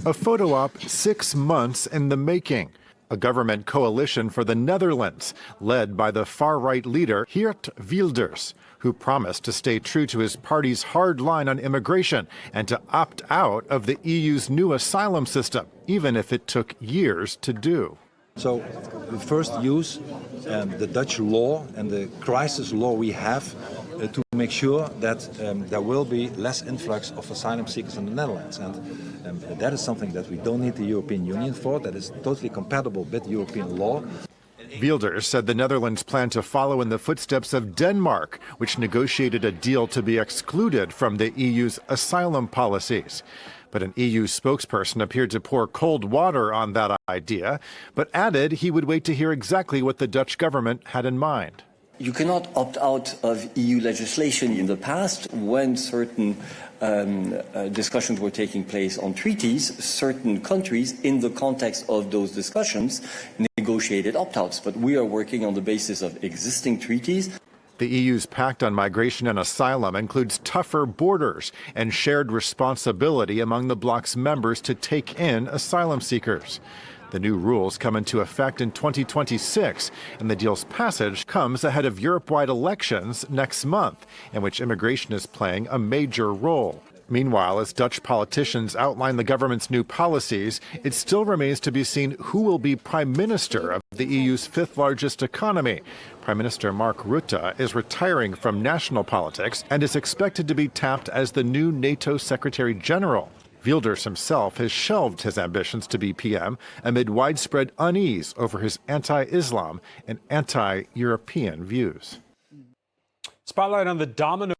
A photo op 6 months in the making. A government coalition for the Netherlands, led by the far-right leader Geert Wilders, who promised to stay true to his party's hard line on immigration and to opt out of the EU's new asylum system, even if it took years to do. So we first use the Dutch law and the crisis law we have to make sure that there will be less influx of asylum seekers in the Netherlands. And that is something that we don't need the European Union for. That is totally compatible with European law. Wilders said the Netherlands planned to follow in the footsteps of Denmark, which negotiated a deal to be excluded from the EU's asylum policies. But an EU spokesperson appeared to pour cold water on that idea, but added he would wait to hear exactly what the Dutch government had in mind. You cannot opt out of EU legislation. In the past, when certain discussions were taking place on treaties, certain countries, in the context of those discussions, negotiated opt-outs. But we are working on the basis of existing treaties. The EU's pact on migration and asylum includes tougher borders and shared responsibility among the bloc's members to take in asylum seekers. The new rules come into effect in 2026, and the deal's passage comes ahead of Europe-wide elections next month, in which immigration is playing a major role. Meanwhile, as Dutch politicians outline the government's new policies, it still remains to be seen who will be prime minister of the EU's fifth-largest economy. Prime Minister Mark Rutte is retiring from national politics and is expected to be tapped as the new NATO Secretary General. Wilders himself has shelved his ambitions to be PM amid widespread unease over his anti-Islam and anti-European views. Spotlight on the domino